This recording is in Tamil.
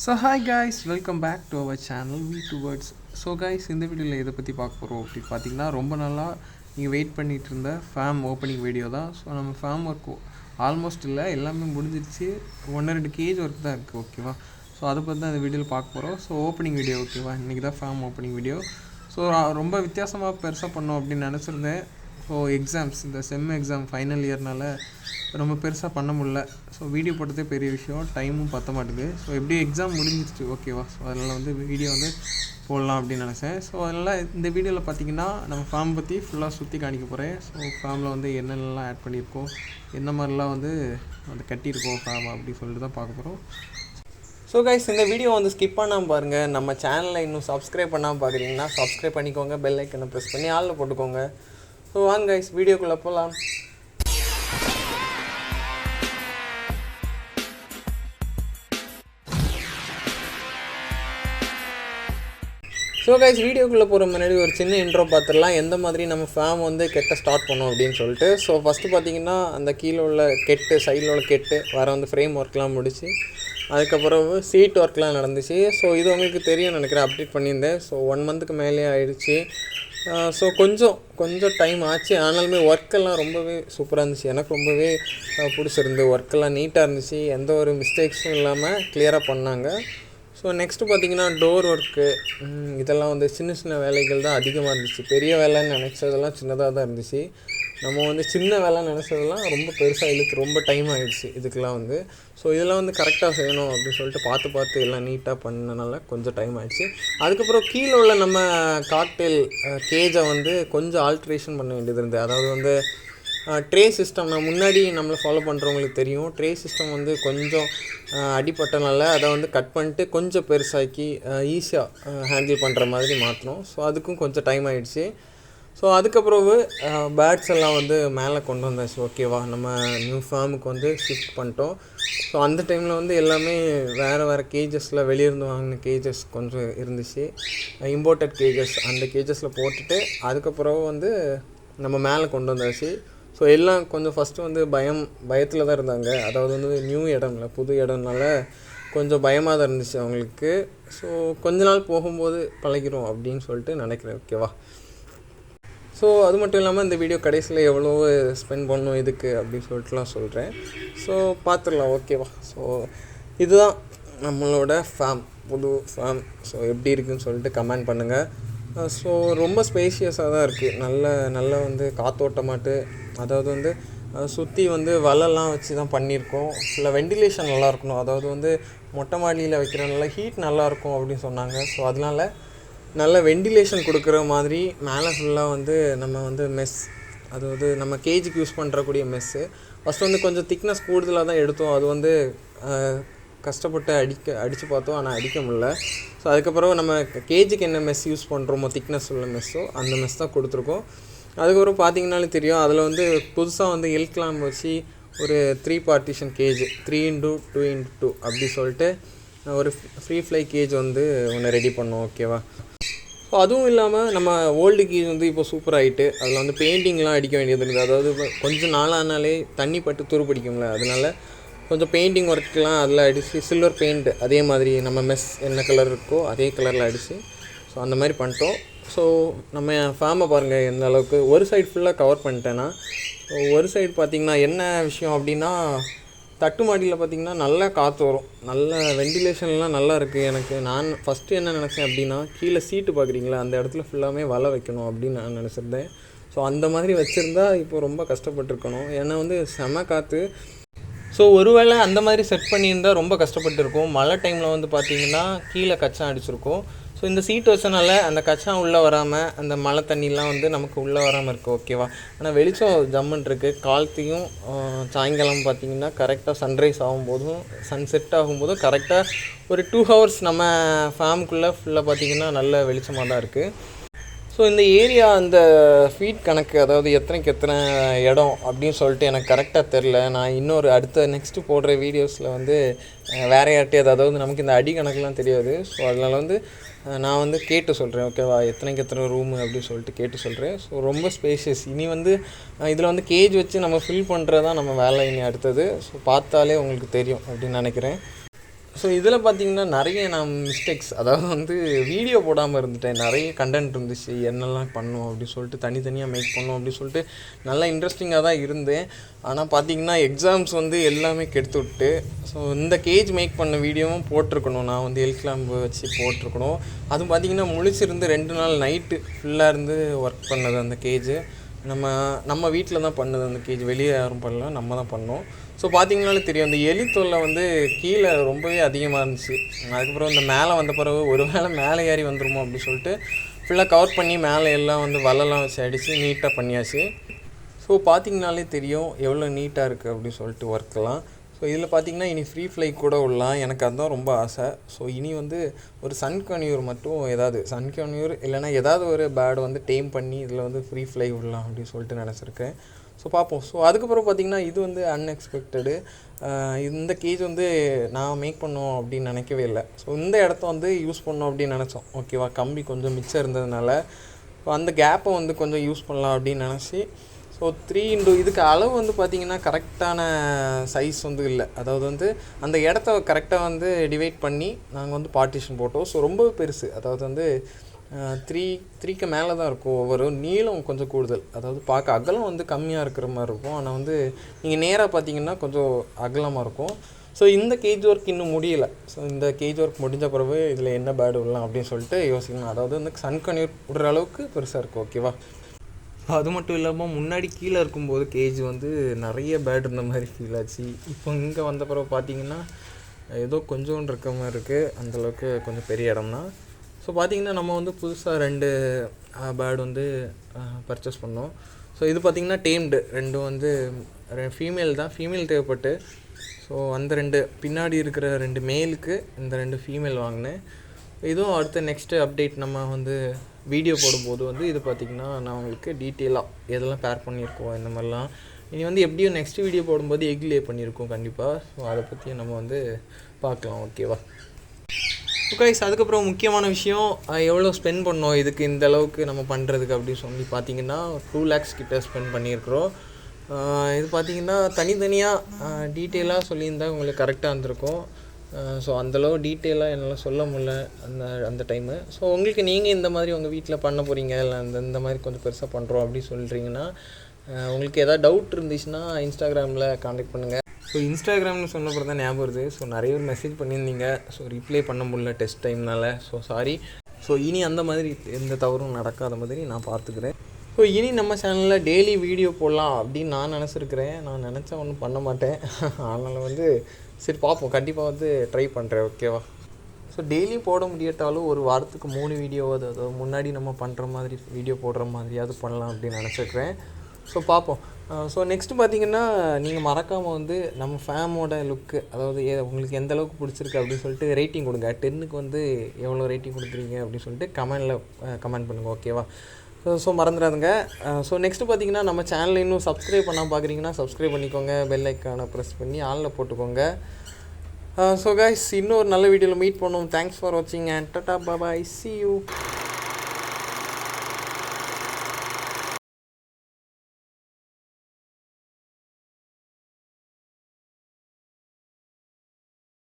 So hi guys, welcome back to our channel V2BIRDS. So guys, இந்த வீடியோவில் எதை பற்றி பார்க்க போகிறோம் அப்படின்னு பார்த்தீங்கன்னா ரொம்ப நாளாக நீங்கள் வெயிட் பண்ணிகிட்டு இருந்த ஃபேம் ஓப்பனிங் வீடியோ தான். ஸோ நம்ம ஃபேம் ஒர்க் ஆல்மோஸ்ட் இல்லை, எல்லாமே முடிஞ்சிருச்சு. 1-2 கேஜ் ஒர்க் தான் இருக்குது, ஓகேவா. ஸோ அதை பற்றி தான் இந்த வீடியோவில் பார்க்க போகிறோம். ஸோ ஓப்பனிங் வீடியோ, ஓகேவா. இன்றைக்கி தான் ஃபேம் ஓப்பனிங் வீடியோ. ஸோ ரொம்ப வித்தியாசமாக பெருசாக பண்ணோம் அப்படின்னு நினச்சிருந்தேன். ஸோ எக்ஸாம்ஸ், இந்த செம் எக்ஸாம் ஃபைனல் இயர்னால் ரொம்ப பெருசாக பண்ண முடியல. ஸோ வீடியோ போட்டதே பெரிய விஷயம், டைமும் பற்ற மாட்டேங்குது. ஸோ எப்படி எக்ஸாம் முடிஞ்சிருச்சு, ஓகேவா. ஸோ அதனால் வீடியோ போடலாம் அப்படின்னு நினச்சேன். ஸோ அதனால் இந்த வீடியோவில் பார்த்தீங்கன்னா நம்ம ஃபார்ம் பற்றி ஃபுல்லாக சுற்றி காணிக்க போகிறேன். ஸோ ஃபார்மில் என்னென்னலாம் ஆட் பண்ணியிருக்கோம், என்ன மாதிரிலாம் கட்டியிருக்கோம் ஃபார்ம் அப்படி சொல்லிட்டு தான் பார்க்க போகிறோம். ஸோ கைஸ், இந்த வீடியோ ஸ்கிப் பண்ணாமல் பாருங்கள். நம்ம சேனலை இன்னும் சப்ஸ்கிரைப் பண்ணாமல் பார்க்குறீங்கன்னா சப்ஸ்கிரைப் பண்ணிக்கோங்க, பெல் ஐக்கனை ப்ரெஸ் பண்ணி ஆளில் போட்டுக்கோங்க. ஸோ வாங்க கைஸ், வீடியோக்குள்ளே போகலாம். ஸோ கைஸ், வீடியோக்குள்ளே போகிற முன்னாடி ஒரு சின்ன இன்ட்ரோ பார்த்துடலாம், எந்த மாதிரி நம்ம ஃபேம் கெட்டை ஸ்டார்ட் பண்ணோம் அப்படின்னு சொல்லிட்டு. ஸோ ஃபஸ்ட்டு பார்த்தீங்கன்னா அந்த கீழே உள்ள கெட்டு, சைடில் உள்ள கெட்டு வர ஃப்ரேம் ஒர்க்லாம் முடிச்சு, அதுக்கப்புறம் சீட் ஒர்க்லாம் நடந்துச்சு. ஸோ இது உங்களுக்கு தெரியும் நினைக்கிறேன், அப்டேட் பண்ணியிருந்தேன். ஸோ 1 மந்த்துக்கு மேலே ஆகிடுச்சு. ஸோ கொஞ்சம் டைம் ஆச்சு. ஆனாலுமே ஒர்க்கெல்லாம் ரொம்பவே சூப்பராக இருந்துச்சு. எனக்கு ரொம்பவே பிடிச்சிருந்து. ஒர்க்கெல்லாம் நீட்டாக இருந்துச்சு, எந்த ஒரு மிஸ்டேக்ஸும் இல்லாமல் கிளியராக பண்ணாங்க. ஸோ நெக்ஸ்ட்டு பார்த்திங்கன்னா டோர் ஒர்க்கு, இதெல்லாம் சின்ன சின்ன வேலைகள் தான் அதிகமாக இருந்துச்சு. பெரிய வேலைன்னு நினச்சதெல்லாம் சின்னதாக தான் இருந்துச்சு. நம்ம சின்ன வேலைன்னு நினச்சதெல்லாம் ரொம்ப பெருசாக இழுத்து ரொம்ப டைம் ஆகிடுச்சு இதுக்கெலாம். ஸோ இதெல்லாம் கரெக்டாக செய்யணும் அப்படின்னு சொல்லிட்டு பார்த்து எல்லாம் நீட்டாக பண்ணனால கொஞ்சம் டைம் ஆகிடுச்சு. அதுக்கப்புறம் கீழே உள்ள நம்ம காக்டெயில் கேஜை கொஞ்சம் ஆல்ட்ரேஷன் பண்ண வேண்டியது இருந்தது. அதாவது ட்ரே சிஸ்டம், நான் முன்னாடி நம்மளை ஃபாலோ பண்ணுறவங்களுக்கு தெரியும், ட்ரே சிஸ்டம் கொஞ்சம் அடிப்பட்டனால அதை கட் பண்ணிட்டு கொஞ்சம் பெருசாக்கி ஈஸியாக ஹேண்டில் பண்ணுற மாதிரி மாற்றணும். ஸோ அதுக்கும் கொஞ்சம் டைம் ஆகிடுச்சு. ஸோ அதுக்கப்புறம் பேர்ட்ஸ் எல்லாம் மேலே கொண்டு வந்தாச்சு, ஓகேவா. நம்ம நியூ ஃபார்முக்கு ஷிஃப்ட் பண்ணிட்டோம். ஸோ அந்த டைமில் எல்லாமே வேறு கேஜஸில் வெளியிருந்து வாங்கின கேஜஸ் கொஞ்சம் இருந்துச்சு, இம்போர்ட்டட் கேஜஸ். அந்த கேஜஸில் போட்டுட்டு அதுக்கப்புறம் நம்ம மேலே கொண்டு வந்தாச்சு. ஸோ எல்லாம் கொஞ்சம் ஃபஸ்ட்டு பயத்தில் தான் இருந்தாங்க. அதாவது நியூ இடம்ல, புது இடம்னால கொஞ்சம் பயமாக தான் இருந்துச்சு அவங்களுக்கு. ஸோ கொஞ்ச நாள் போகும்போது பழகிறோம் அப்படின்னு சொல்லிட்டு நினைக்கிறேன், ஓகேவா. ஸோ அது மட்டும் இல்லாமல் இந்த வீடியோ கடைசியில் எவ்வளோ ஸ்பெண்ட் பண்ணணும் இதுக்கு அப்படின்னு சொல்லிட்டுலாம் சொல்கிறேன். ஸோ பார்த்துடலாம், ஓகேவா. ஸோ இதுதான் நம்மளோட ஃபேம், புது ஃபேம். ஸோ எப்படி இருக்குதுன்னு சொல்லிட்டு கமெண்ட் பண்ணுங்கள். ஸோ ரொம்ப ஸ்பேஷியஸாக தான் இருக்குது, நல்ல காத்தோட்டமாட்டு. அதாவது சுற்றி வலைலாம் வச்சு தான் பண்ணியிருக்கோம். ஃபுல்லாக வெண்டிலேஷன் நல்லா இருக்கணும். அதாவது மொட்டை மாடியில் வைக்கிறனால ஹீட் நல்லாயிருக்கும் அப்படின்னு சொன்னாங்க. ஸோ அதனால் நல்ல வெண்டிலேஷன் கொடுக்குற மாதிரி மேலே ஃபுல்லாக நம்ம மெஸ், அதாவது நம்ம கேஜுக்கு யூஸ் பண்ணுறக்கூடிய மெஸ்ஸு ஃபஸ்ட்டு கொஞ்சம் திக்னஸ் கூடுதலாக தான் எடுத்தோம். அது கஷ்டப்பட்டு அடித்து பார்த்தோம், ஆனால் அடிக்க முடியல. ஸோ அதுக்கப்புறம் நம்ம கேஜுக்கு என்ன மெஸ் யூஸ் பண்ணுறோமோ, திக்னஸ் உள்ள மெஸ்ஸோ அந்த மெஸ் தான் கொடுத்துருக்கோம். அதுக்கப்புறம் பார்த்தீங்கன்னாலே தெரியும், அதில் புதுசாக எல்க்லாம் வச்சு ஒரு 3 பார்ட்டிஷன் கேஜ், 3x2x2 அப்படி சொல்லிட்டு ஒரு ஃப்ரீ ஃப்ளை கேஜ் ஒன்று ரெடி பண்ணோம், ஓகேவா. ஸோ அதுவும் இல்லாமல் நம்ம ஓல்டு கேஜ் இப்போ சூப்பர் ஆகிட்டு, அதில் பெயிண்டிங்லாம் அடிக்க வேண்டியது இருக்குது. அதாவது கொஞ்சம் நாளானாலே தண்ணி பட்டு துரு பிடிக்கும்ல, அதனால கொஞ்சம் பெயிண்டிங் ஒர்க்கெலாம் அதில் அடித்து சில்வர் பெயிண்ட் அதே மாதிரி நம்ம மெஸ் என்ன கலர் இருக்கோ அதே கலரில் அடித்து ஸோ அந்த மாதிரி பண்ணிட்டோம். ஸோ நம்ம ஃபார்மை பாருங்கள் எந்த அளவுக்கு. ஒரு சைடு ஃபுல்லாக கவர் பண்ணிட்டேன்னா, ஒரு சைடு பார்த்திங்கன்னா என்ன விஷயம் அப்படின்னா, தட்டு மாடியில் பார்த்திங்கன்னா நல்லா காற்று வரும், நல்ல வெண்டிலேஷன்லாம் நல்லா இருக்குது. நான் ஃபஸ்ட்டு என்ன நினச்சேன் அப்படின்னா, கீழே சீட்டு பார்க்குறீங்களா, அந்த இடத்துல ஃபுல்லாமே வலை வைக்கணும் அப்படின்னு நான் நினச்சிருந்தேன். ஸோ அந்த மாதிரி வச்சுருந்தா இப்போ ரொம்ப கஷ்டப்பட்டுருக்கணும், ஏன்னா செம காற்று. ஸோ ஒருவேளை அந்த மாதிரி செட் பண்ணியிருந்தால் ரொம்ப கஷ்டப்பட்டுருக்கும். மழை டைமில் பார்த்திங்கன்னா கீழே கச்சான் அடிச்சிருக்கும். ஸோ இந்த சீட் வச்சனால அந்த கச்சான் உள்ளே வராமல், அந்த மழை தண்ணிலாம் நமக்கு உள்ளே வராமல் இருக்குது, ஓகேவா. ஆனால் வெளிச்சம் ஜம்முன் இருக்குது. காலத்தையும் சாயங்காலம் பார்த்திங்கன்னா கரெக்டாக சன்ரைஸ் ஆகும்போதும் சன்செட் ஆகும்போதும் கரெக்டாக ஒரு 2 ஹவர்ஸ் நம்ம ஃபேமுக்குள்ளே ஃபுல்லாக பார்த்திங்கன்னா நல்ல வெளிச்சமாக தான் இருக்குது. ஸோ இந்த ஏரியா அந்த ஃபீட் கணக்கு, அதாவது எத்தனை இடம் அப்படின்னு சொல்லிட்டு எனக்கு கரெக்டாக தெரில. நான் இன்னொரு அடுத்த நெக்ஸ்ட்டு போடுற வீடியோஸில் வேறு யார்கிட்டையாவது, அதாவது நமக்கு இந்த அடி கணக்கெலாம் தெரியாது. ஸோ அதனால் நான் கேட்டு சொல்கிறேன், ஓகேவா, எத்தனை ரூமு அப்படின்னு சொல்லிட்டு கேட்டு சொல்கிறேன். ஸோ ரொம்ப ஸ்பேஷியஸ். இனி இதில் கேஜ் வச்சு நம்ம ஃபில் பண்ணுறது தான் நம்ம வேலை இனி அடுத்தது. ஸோ பார்த்தாலே உங்களுக்கு தெரியும் அப்படின்னு நினைக்கிறேன். ஸோ இதில் பார்த்தீங்கன்னா நிறைய நான் மிஸ்டேக்ஸ், அதாவது வந்து வீடியோ போடாமல் இருந்துட்டேன். நிறைய கண்டென்ட் இருந்துச்சு, என்னெல்லாம் பண்ணுவோம் அப்படின்னு சொல்லிட்டு தனித்தனியாக மேக் பண்ணோம் அப்படின்னு சொல்லிட்டு நல்லா இன்ட்ரெஸ்டிங்காக தான் இருந்தேன். ஆனால் பார்த்தீங்கன்னா எக்ஸாம்ஸ் வந்து எல்லாமே கெடுத்து விட்டு, ஸோ இந்த கேஜ் மேக் பண்ண வீடியோவும் போட்டிருக்கணும், நான் வந்து எல்கிளாம்பு வச்சு போட்டிருக்கணும். அதுவும் பார்த்தீங்கன்னா முழிச்சிருந்து 2 நாள் நைட்டு ஃபுல்லாக இருந்து ஒர்க் பண்ணது அந்த கேஜு. நம்ம வீட்டில் தான் பண்ணுது அந்த கேஜ், வெளியே யாரும் பண்ணல, நம்ம தான் பண்ணோம். ஸோ பார்த்தீங்கன்னாலே தெரியும், அந்த எலி தொல்லை வந்து கீழே ரொம்பவே அதிகமாக இருந்துச்சு. அதுக்கப்புறம் இந்த மேலே வந்த பிறகு ஒரு வேளை மேலே ஏறி வந்துருமோ அப்படின்னு சொல்லிட்டு ஃபுல்லாக கவர் பண்ணி மேலே எல்லாம் வந்து வலைலாம் வச்சு அடித்து நீட்டாக பண்ணியாச்சு. ஸோ பார்த்தீங்கனாலே தெரியும் எவ்வளோ நீட்டாக இருக்குது அப்படின்னு சொல்லிட்டு ஒர்க்கெல்லாம். ஸோ இதில் பார்த்தீங்கன்னா இனி ஃப்ரீ ஃப்ளை கூட விடலாம், எனக்கு அதுதான் ரொம்ப ஆசை. ஸோ இனி வந்து ஒரு சன்கன்யூர் மட்டும், ஏதாவது சன்கன்யூர் இல்லைனா ஏதாவது ஒரு பேர்டு வந்து டேம் பண்ணி இதில் வந்து ஃப்ரீ ஃப்ளை விடலாம் அப்படின்னு சொல்லிட்டு நினச்சிருக்கேன். ஸோ பார்ப்போம். ஸோ அதுக்கப்புறம் பார்த்திங்கன்னா இது வந்து அன்எக்ஸ்பெக்டடு. இந்த கேஜ் வந்து நான் மேக் பண்ணோம் அப்படின்னு நினைக்கவே இல்லை. ஸோ இந்த இடத்த வந்து யூஸ் பண்ணோம் அப்படின்னு நினச்சோம், ஓகேவா. கம்பி கொஞ்சம் மிச்சம் இருந்ததுனால அந்த கேப்பை வந்து கொஞ்சம் யூஸ் பண்ணலாம் அப்படின்னு நினச்சி, ஸோ 3 இதுக்கு அளவு வந்து பார்த்திங்கன்னா கரெக்டான சைஸ் வந்து இல்லை. அதாவது வந்து அந்த இடத்த கரெக்டாக வந்து டிவைட் பண்ணி நாங்கள் வந்து பார்ட்டிஷன் போட்டோம். ஸோ ரொம்ப பெருசு, அதாவது வந்து 3க்கு மேலே தான் இருக்கும். ஒவ்வொரு நீளம் கொஞ்சம் கூடுதல், அதாவது பார்க்க அகலம் வந்து கம்மியாக இருக்கிற மாதிரி இருக்கும். ஆனால் வந்து நீங்கள் நேராக பார்த்தீங்கன்னா கொஞ்சம் அகலமாக இருக்கும். ஸோ இந்த கேஜ் ஒர்க் இன்னும் முடியலை. ஸோ இந்த கேஜ் ஒர்க் முடிஞ்ச பிறகு இதில் என்ன பேர்டு விடலாம் அப்படின்னு சொல்லிட்டு யோசிக்கணும். அதாவது வந்து சன்கன்யூர் விடுற அளவுக்கு பெருசாக இருக்கும், ஓகேவா. அது மட்டும் இல்லாமல் முன்னாடி கீழே இருக்கும்போது கேஜ் வந்து நிறைய பேர்டு இருந்த மாதிரி ஃபீல் ஆச்சு. இப்போ இங்கே வந்த பிறகு பார்த்தீங்கன்னா ஏதோ கொஞ்சோண்டு இருக்க மாதிரி இருக்குது, அந்தளவுக்கு கொஞ்சம் பெரிய இடம் தான். ஸோ பார்த்திங்கன்னா நம்ம வந்து புதுசாக 2 பேர்டு வந்து பர்ச்சேஸ் பண்ணோம். ஸோ இது பார்த்திங்கன்னா டேம்டு 2 வந்து ஃபீமேல் தான், ஃபீமேல் தேவைப்பட்டு. ஸோ அந்த 2 பின்னாடி இருக்கிற 2 மேலுக்கு இந்த 2 ஃபீமேல் வாங்கினேன். இதுவும் அடுத்த நெக்ஸ்ட்டு அப்டேட் நம்ம வந்து வீடியோ போடும்போது வந்து இது பார்த்திங்கன்னா நான் உங்களுக்கு டீட்டெயிலாக எதெல்லாம் பேர் பண்ணியிருக்கோம் இந்த மாதிரிலாம். இனி வந்து எப்படியும் நெக்ஸ்ட் வீடியோ போடும்போது எக் லே பண்ணியிருக்கோம் கண்டிப்பாக. ஸோ அதை பற்றி நம்ம வந்து பார்க்கலாம், ஓகேவா. கைஸ், அதுக்கப்புறம் முக்கியமான விஷயம், எவ்வளோ ஸ்பெண்ட் பண்ணோம் இதுக்கு இந்த அளவுக்கு நம்ம பண்ணுறதுக்கு அப்படின்னு சொல்லி பார்த்தீங்கன்னா 2 lakhs கிட்ட ஸ்பெண்ட் பண்ணியிருக்கிறோம். இது பார்த்திங்கன்னா தனித்தனியாக டீட்டெயிலாக சொல்லியிருந்தால் உங்களுக்கு கரெக்டாக இருந்திருக்கும். ஸோ அந்தளவு டீட்டெயிலாக என்னால் சொல்ல முடியல அந்த டைமு. ஸோ உங்களுக்கு நீங்கள் இந்த மாதிரி உங்கள் வீட்டில் பண்ண போகிறீங்க, இல்லை இந்த மாதிரி கொஞ்சம் பெருசாக பண்ணுறோம் அப்படின்னு சொல்கிறீங்கன்னா, உங்களுக்கு எதாவது டவுட் இருந்துச்சுன்னா இன்ஸ்டாகிராமில் காண்டாக்ட் பண்ணுங்கள். ஸோ இன்ஸ்டாகிராம்னு சொன்னப்பறம் தான் ஞாபகம் வருது. ஸோ நிறைய பேர் மெசேஜ் பண்ணியிருந்தீங்க, ஸோ ரிப்ளை பண்ண முடியல டெஸ்ட் டைம்னால். So sorry. ஸோ இனி அந்த மாதிரி எந்த தவறும் நடக்காத மாதிரி நான் பார்த்துக்கிறேன். ஸோ இனி நம்ம சேனலில் டெய்லி வீடியோ போடலாம் அப்படின்னு நான் நினச்சிருக்கிறேன். நான் நினச்சா ஒன்றும் பண்ண மாட்டேன், அதனால் வந்து சரி பார்ப்போம், கண்டிப்பாக வந்து ட்ரை பண்ணுறேன், ஓகேவா. ஸோ டெய்லி போட முடியாட்டாலும் ஒரு வாரத்துக்கு 3 வீடியோ, அதாவது முன்னாடி நம்ம பண்ணுற மாதிரி வீடியோ போடுற மாதிரியாவது பண்ணலாம் அப்படின்னு நினச்சிருக்கிறேன். ஸோ பார்ப்போம். ஸோ நெக்ஸ்ட்டு பார்த்திங்கன்னா நீங்கள் மறக்காமல் வந்து நம்ம ஃபேமோட லுக்கு, அதாவது உங்களுக்கு எந்த அளவுக்கு பிடிச்சிருக்கு அப்படின்னு சொல்லிட்டு ரேட்டிங் கொடுங்க. 10க்கு வந்து எவ்வளோ ரேட்டிங் கொடுக்குறீங்க அப்படின்னு சொல்லிட்டு கமெண்ட் பண்ணுங்கள், ஓகேவா. ஸோ மறந்துடாதுங்க. ஸோ நெக்ஸ்ட்டு பார்த்திங்கன்னா நம்ம சேனலில் இன்னும் சப்ஸ்கிரைப் பண்ணால் பார்க்குறீங்கன்னா சப்ஸ்கிரைப் பண்ணிக்கோங்க, பெல் ஐக்கானை ப்ரெஸ் பண்ணி ஆலில் போட்டுக்கோங்க. ஸோ கைஸ், இன்னொரு நல்ல வீடியோவில் மீட் பண்ணுவோம். தேங்க்ஸ் ஃபார் வாட்சிங் and Tata bye, see you.